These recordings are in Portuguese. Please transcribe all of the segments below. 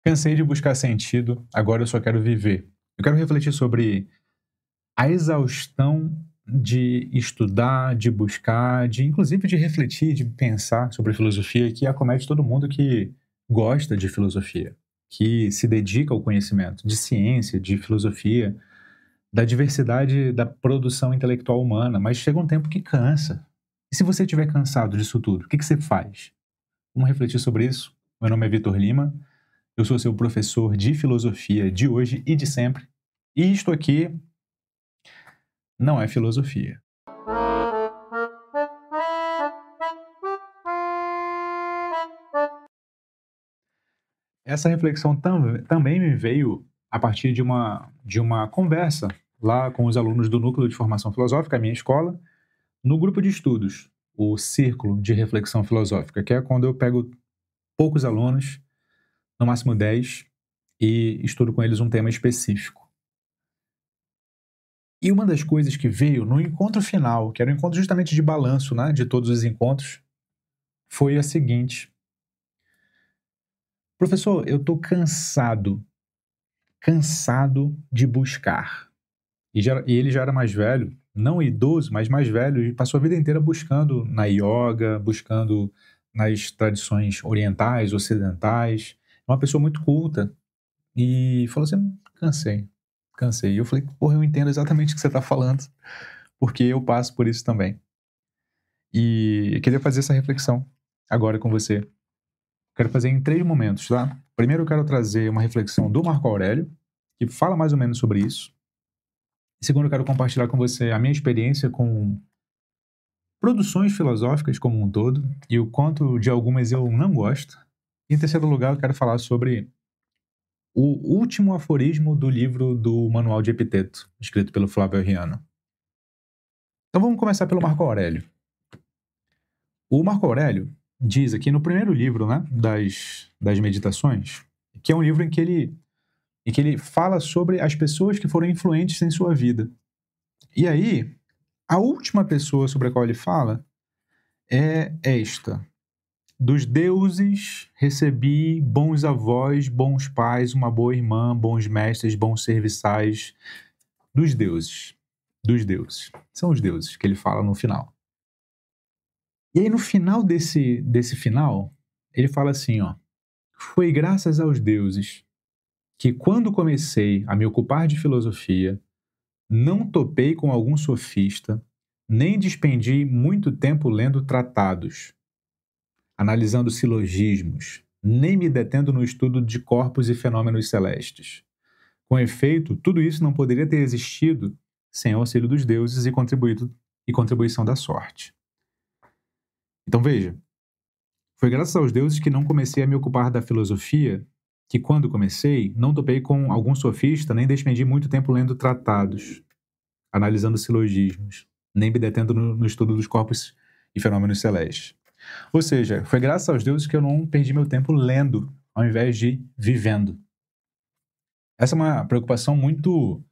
Cansei de buscar sentido, agora eu só quero viver. Eu quero refletir sobre a exaustão de estudar, de buscar, inclusive de refletir, de pensar sobre filosofia que acomete todo mundo que gosta de filosofia, que se dedica ao conhecimento de ciência, de filosofia, da diversidade da produção intelectual humana, mas chega um tempo que cansa. E se você estiver cansado disso tudo, o que você faz? Vamos refletir sobre isso? Meu nome é Vitor Lima. Eu sou seu professor de filosofia de hoje e de sempre. E isto aqui não é filosofia. Essa reflexão também me veio a partir de uma conversa lá com os alunos do Núcleo de Formação Filosófica, a minha escola, no grupo de estudos, o Círculo de Reflexão Filosófica, que é quando eu pego poucos alunos, no máximo 10, e estudo com eles um tema específico. E uma das coisas que veio no encontro final, que era um encontro justamente de balanço, né, de todos os encontros, foi a seguinte: professor, eu estou cansado de buscar. E ele já era mais velho, não idoso, mas mais velho, e passou a vida inteira buscando na yoga, buscando nas tradições orientais, ocidentais. Uma pessoa muito culta. E falou assim: cansei. E eu falei: porra, eu entendo exatamente o que você está falando, porque eu passo por isso também. E eu queria fazer essa reflexão agora com você. Quero fazer em 3 momentos, tá? Primeiro eu quero trazer uma reflexão do Marco Aurélio, que fala mais ou menos sobre isso. Segundo, eu quero compartilhar com você a minha experiência com produções filosóficas como um todo e o quanto de algumas eu não gosto. E em terceiro lugar, eu quero falar sobre o último aforismo do livro do Manual de Epiteto, escrito pelo Flávio Arriano. Então vamos começar pelo Marco Aurélio. O Marco Aurélio diz aqui no primeiro livro, né, das Meditações, que é um livro em que ele fala sobre as pessoas que foram influentes em sua vida. E aí, a última pessoa sobre a qual ele fala é esta: dos deuses recebi bons avós, bons pais, uma boa irmã, bons mestres, bons serviçais. Dos deuses. São os deuses que ele fala no final. E aí no final desse final, ele fala assim, ó: foi graças aos deuses que quando comecei a me ocupar de filosofia, não topei com algum sofista, nem despendi muito tempo lendo tratados, analisando silogismos, nem me detendo no estudo de corpos e fenômenos celestes. Com efeito, tudo isso não poderia ter existido sem o auxílio dos deuses e contribuição da sorte. Então veja, foi graças aos deuses que não comecei a me ocupar da filosofia, que quando comecei, não topei com algum sofista, nem despendi muito tempo lendo tratados, analisando silogismos, nem me detendo no estudo dos corpos e fenômenos celestes. Ou seja, foi graças aos deuses que eu não perdi meu tempo lendo, ao invés de vivendo. Essa é uma preocupação muito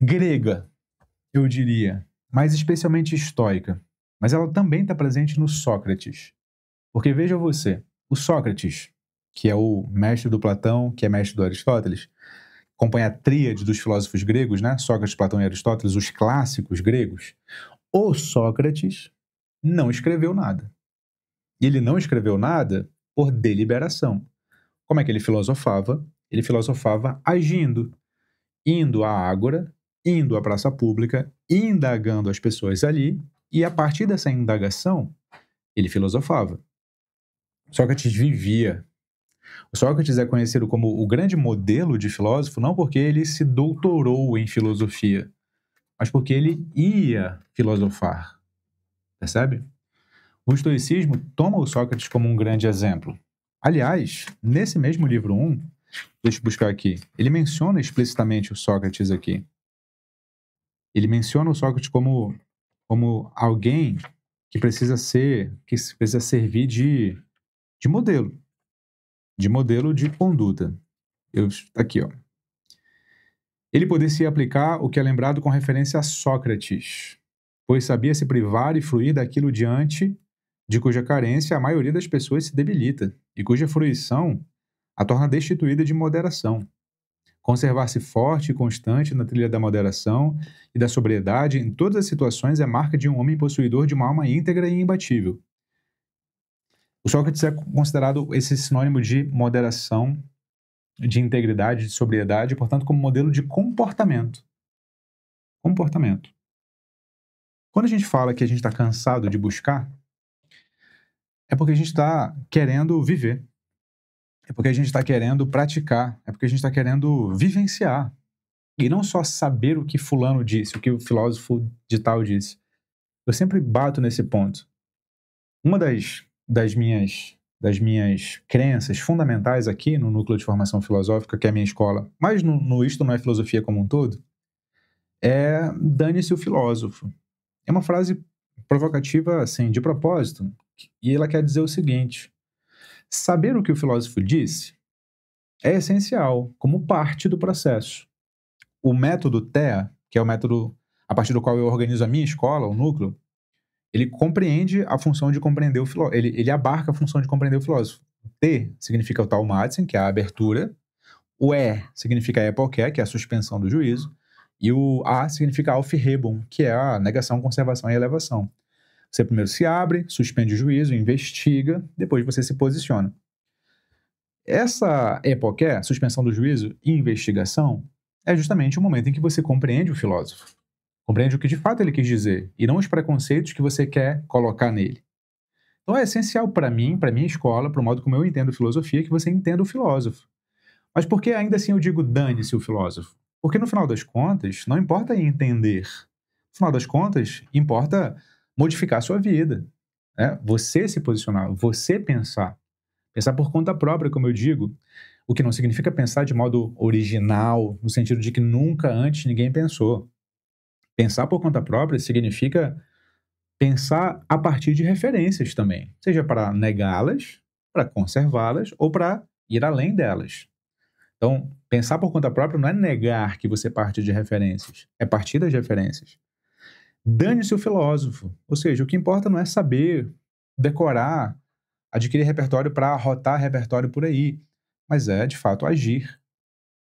grega, eu diria, mas especialmente estoica. Mas ela também está presente no Sócrates. Porque veja você, o Sócrates, que é o mestre do Platão, que é mestre do Aristóteles, acompanha a tríade dos filósofos gregos, né? Sócrates, Platão e Aristóteles, os clássicos gregos. O Sócrates não escreveu nada. E ele não escreveu nada por deliberação. Como é que ele filosofava? Ele filosofava agindo, indo à ágora, indo à praça pública, indagando as pessoas ali, e a partir dessa indagação, ele filosofava. Sócrates vivia. O Sócrates é conhecido como o grande modelo de filósofo, não porque ele se doutorou em filosofia, mas porque ele ia filosofar. Percebe? O estoicismo toma o Sócrates como um grande exemplo. Aliás, nesse mesmo livro 1, deixa eu buscar aqui, ele menciona explicitamente o Sócrates aqui. Ele menciona o Sócrates como alguém que precisa servir de modelo de conduta. Aqui, ó. Ele poderia aplicar o que é lembrado com referência a Sócrates, pois sabia se privar e fruir daquilo diante de cuja carência a maioria das pessoas se debilita, e cuja fruição a torna destituída de moderação. Conservar-se forte e constante na trilha da moderação e da sobriedade em todas as situações é marca de um homem possuidor de uma alma íntegra e imbatível. O Sócrates é considerado esse sinônimo de moderação, de integridade, de sobriedade, portanto, como modelo de comportamento. Comportamento. Quando a gente fala que a gente está cansado de buscar, é porque a gente está querendo viver. É porque a gente está querendo praticar. É porque a gente está querendo vivenciar. E não só saber o que fulano disse, o que o filósofo de tal disse. Eu sempre bato nesse ponto. Uma das minhas crenças fundamentais aqui no Núcleo de Formação Filosófica, que é a minha escola, mas no Isto Não é Filosofia como um todo, é dane-se o filósofo. É uma frase provocativa, assim, de propósito, e ela quer dizer o seguinte: saber o que o filósofo disse é essencial, como parte do processo. O método TEA, que é o método a partir do qual eu organizo a minha escola, o núcleo, ele compreende a função de compreender o filósofo, ele abarca a função de compreender o filósofo. T significa o Taumatzen, que é a abertura, o E significa Epoché, que é a suspensão do juízo, e o A significa Aufhebung, que é a negação, conservação e elevação. Você primeiro se abre, suspende o juízo, investiga, depois você se posiciona. Essa Epoché, suspensão do juízo e investigação, é justamente o momento em que você compreende o filósofo. Compreende o que de fato ele quis dizer, e não os preconceitos que você quer colocar nele. Então é essencial para mim, para minha escola, para o modo como eu entendo filosofia, que você entenda o filósofo. Mas por que ainda assim eu digo dane-se o filósofo? Porque no final das contas, não importa entender. No final das contas, importa modificar a sua vida. Né? Você se posicionar, você pensar. Pensar por conta própria, como eu digo, o que não significa pensar de modo original, no sentido de que nunca antes ninguém pensou. Pensar por conta própria significa pensar a partir de referências também, seja para negá-las, para conservá-las ou para ir além delas. Então, pensar por conta própria não é negar que você parte de referências, é partir das referências. Dane-se o filósofo, ou seja, o que importa não é saber, decorar, adquirir repertório para arrotar repertório por aí, mas é, de fato, agir.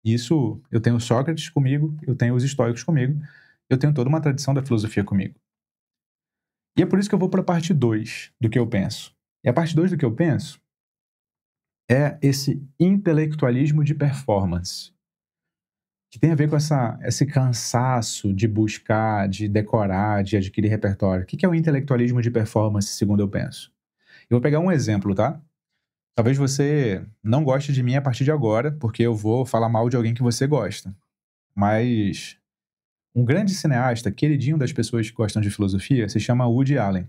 Isso, eu tenho Sócrates comigo, eu tenho os estoicos comigo, eu tenho toda uma tradição da filosofia comigo. E é por isso que eu vou para a parte 2 do que eu penso. E a parte 2 do que eu penso é esse intelectualismo de performance, que tem a ver com esse cansaço de buscar, de decorar, de adquirir repertório. O que é o intelectualismo de performance, segundo eu penso? Eu vou pegar um exemplo, tá? Talvez você não goste de mim a partir de agora, porque eu vou falar mal de alguém que você gosta. Mas um grande cineasta, queridinho das pessoas que gostam de filosofia, se chama Woody Allen.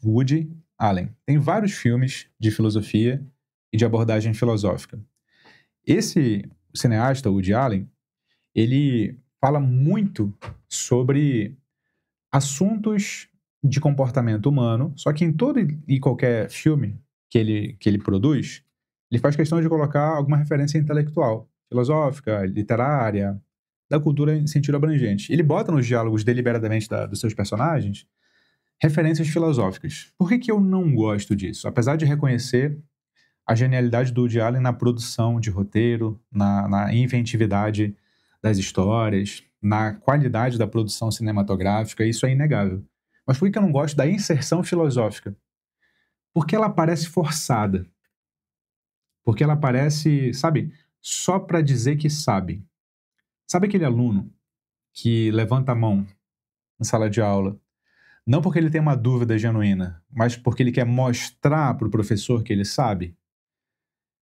Woody Allen. Tem vários filmes de filosofia e de abordagem filosófica. Esse cineasta, Woody Allen, ele fala muito sobre assuntos de comportamento humano, só que em todo e qualquer filme que ele produz, ele faz questão de colocar alguma referência intelectual, filosófica, literária, da cultura em sentido abrangente. Ele bota nos diálogos deliberadamente dos seus personagens referências filosóficas. Por que eu não gosto disso? Apesar de reconhecer a genialidade do Woody Allen na produção de roteiro, na inventividade das histórias, na qualidade da produção cinematográfica, isso é inegável. Mas por que eu não gosto da inserção filosófica? Porque ela parece forçada. Porque ela parece, sabe, só para dizer que sabe. Sabe aquele aluno que levanta a mão na sala de aula, não porque ele tem uma dúvida genuína, mas porque ele quer mostrar para o professor que ele sabe?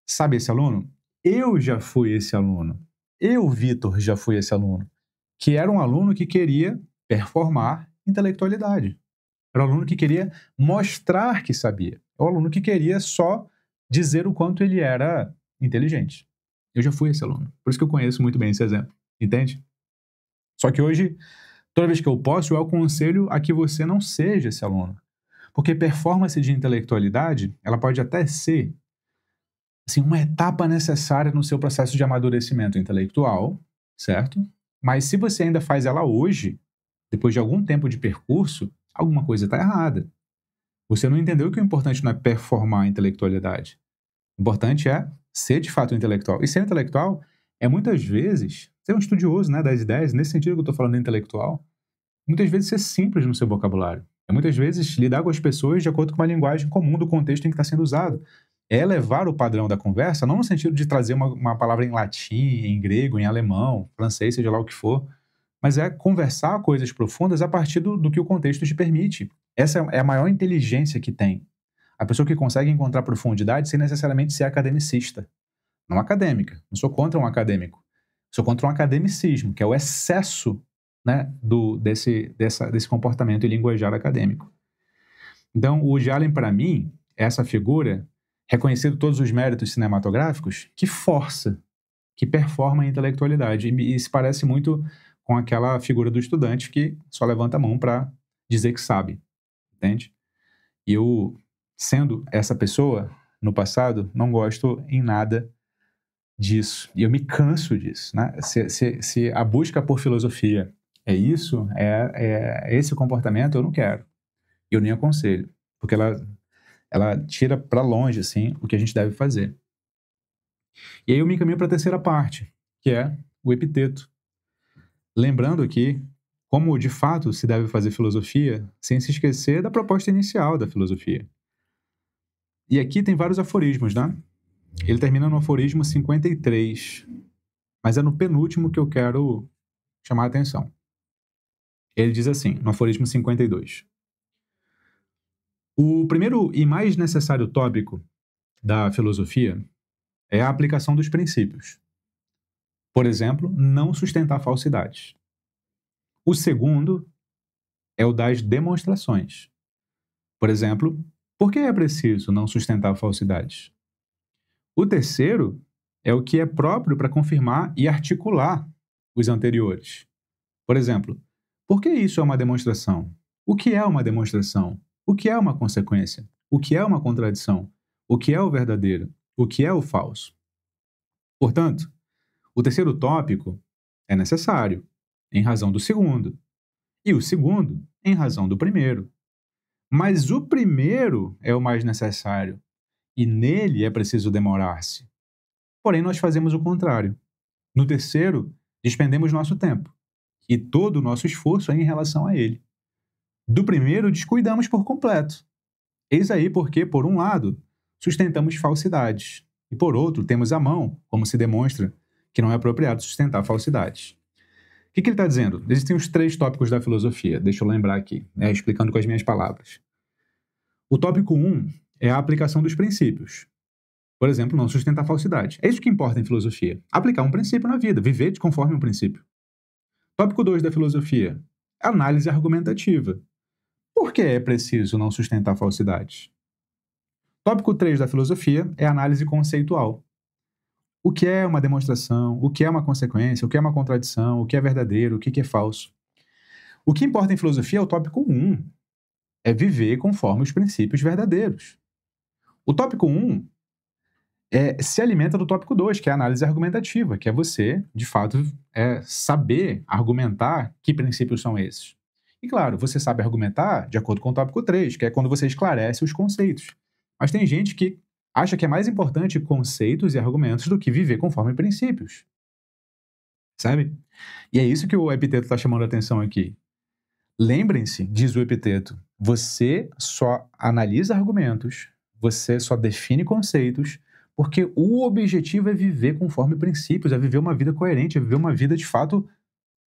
Sabe esse aluno? Eu já fui esse aluno. Eu, Vitor, já fui esse aluno. Que era um aluno que queria performar intelectualidade. Era um aluno que queria mostrar que sabia. É um aluno que queria só dizer o quanto ele era inteligente. Eu já fui esse aluno. Por isso que eu conheço muito bem esse exemplo. Entende? Só que hoje, toda vez que eu posso, eu aconselho a que você não seja esse aluno. Porque performance de intelectualidade, ela pode até ser assim, uma etapa necessária no seu processo de amadurecimento intelectual, certo? Mas se você ainda faz ela hoje, depois de algum tempo de percurso, alguma coisa está errada. Você não entendeu que o importante não é performar a intelectualidade. O importante é ser de fato um intelectual. E ser um intelectual é muitas vezes ser um estudioso, né, das ideias, nesse sentido que eu estou falando de intelectual, muitas vezes ser simples no seu vocabulário. É muitas vezes lidar com as pessoas de acordo com uma linguagem comum do contexto em que está sendo usado. É elevar o padrão da conversa, não no sentido de trazer uma palavra em latim, em grego, em alemão, francês, seja lá o que for, mas é conversar coisas profundas a partir do que o contexto te permite. Essa é a maior inteligência que tem. A pessoa que consegue encontrar profundidade sem necessariamente ser academicista. Não acadêmica. Não sou contra um acadêmico. Sou contra um academicismo, que é o excesso, né, desse comportamento e linguajar acadêmico. Então, o Woody Allen, para mim, é essa figura, reconhecendo todos os méritos cinematográficos, que força, que performa a intelectualidade. E se parece muito com aquela figura do estudante que só levanta a mão para dizer que sabe, entende? E eu, sendo essa pessoa, no passado, não gosto em nada disso. E eu me canso disso, né? Se a busca por filosofia é isso, é esse comportamento, eu não quero. Eu nem aconselho, porque ela tira para longe, assim, o que a gente deve fazer. E aí eu me encaminho para a terceira parte, que é o epiteto. Lembrando que, como de fato se deve fazer filosofia, sem se esquecer da proposta inicial da filosofia. E aqui tem vários aforismos, né? Ele termina no aforismo 53, mas é no penúltimo que eu quero chamar a atenção. Ele diz assim, no aforismo 52. O primeiro e mais necessário tópico da filosofia é a aplicação dos princípios. Por exemplo, não sustentar falsidades. O segundo é o das demonstrações. Por exemplo, por que é preciso não sustentar falsidades? O terceiro é o que é próprio para confirmar e articular os anteriores. Por exemplo, por que isso é uma demonstração? O que é uma demonstração? O que é uma consequência? O que é uma contradição? O que é o verdadeiro? O que é o falso? Portanto, o terceiro tópico é necessário, em razão do segundo, e o segundo, em razão do primeiro. Mas o primeiro é o mais necessário, e nele é preciso demorar-se. Porém, nós fazemos o contrário. No terceiro, despendemos nosso tempo, e todo o nosso esforço é em relação a ele. Do primeiro, descuidamos por completo. Eis aí porque, por um lado, sustentamos falsidades, e por outro, temos à mão, como se demonstra, que não é apropriado sustentar falsidades. O que ele está dizendo? Existem os 3 tópicos da filosofia, deixa eu lembrar aqui, explicando com as minhas palavras. O tópico 1 é a aplicação dos princípios. Por exemplo, não sustentar falsidade. É isso que importa em filosofia. Aplicar um princípio na vida, viver conforme um princípio. Tópico 2 da filosofia, análise argumentativa. Por que é preciso não sustentar falsidades? Tópico 3 da filosofia é análise conceitual. O que é uma demonstração? O que é uma consequência? O que é uma contradição? O que é verdadeiro? O que é falso? O que importa em filosofia é o tópico 1. É viver conforme os princípios verdadeiros. O tópico 1 se alimenta do tópico 2, que é a análise argumentativa, que é você, de fato, saber argumentar que princípios são esses. E, claro, você sabe argumentar de acordo com o tópico 3, que é quando você esclarece os conceitos. Mas tem gente que acha que é mais importante conceitos e argumentos do que viver conforme princípios. Sabe? E é isso que o Epiteto está chamando a atenção aqui. Lembrem-se, diz o Epiteto, você só analisa argumentos, você só define conceitos, porque o objetivo é viver conforme princípios, é viver uma vida coerente, é viver uma vida, de fato,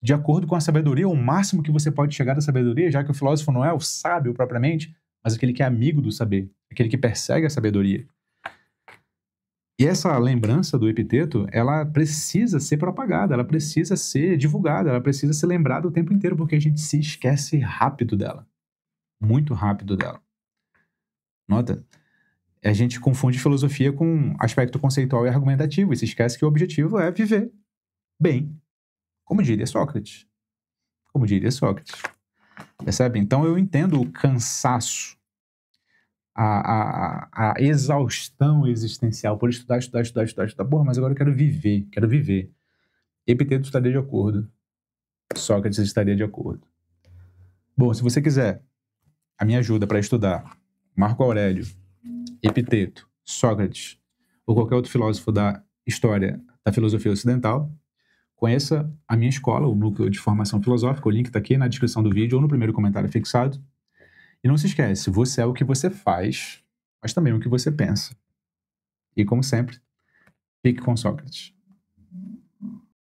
de acordo com a sabedoria, o máximo que você pode chegar da sabedoria, já que o filósofo não é o sábio propriamente, mas aquele que é amigo do saber, aquele que persegue a sabedoria. E essa lembrança do Epiteto, ela precisa ser propagada, ela precisa ser divulgada, ela precisa ser lembrada o tempo inteiro, porque a gente se esquece rápido dela. Muito rápido dela. Nota? A gente confunde filosofia com aspecto conceitual e argumentativo, e se esquece que o objetivo é viver bem, como diria Sócrates. Como diria Sócrates. Percebe? Então eu entendo o cansaço, a exaustão existencial por estudar. Porra, mas agora eu quero viver. Epiteto estaria de acordo. Sócrates estaria de acordo. Bom, se você quiser a minha ajuda para estudar Marco Aurélio, Epiteto, Sócrates, ou qualquer outro filósofo da história da filosofia ocidental, conheça a minha escola, o Núcleo de Formação Filosófica. O link está aqui na descrição do vídeo ou no primeiro comentário fixado. E não se esquece, você é o que você faz, mas também o que você pensa. E como sempre, fique com Sócrates.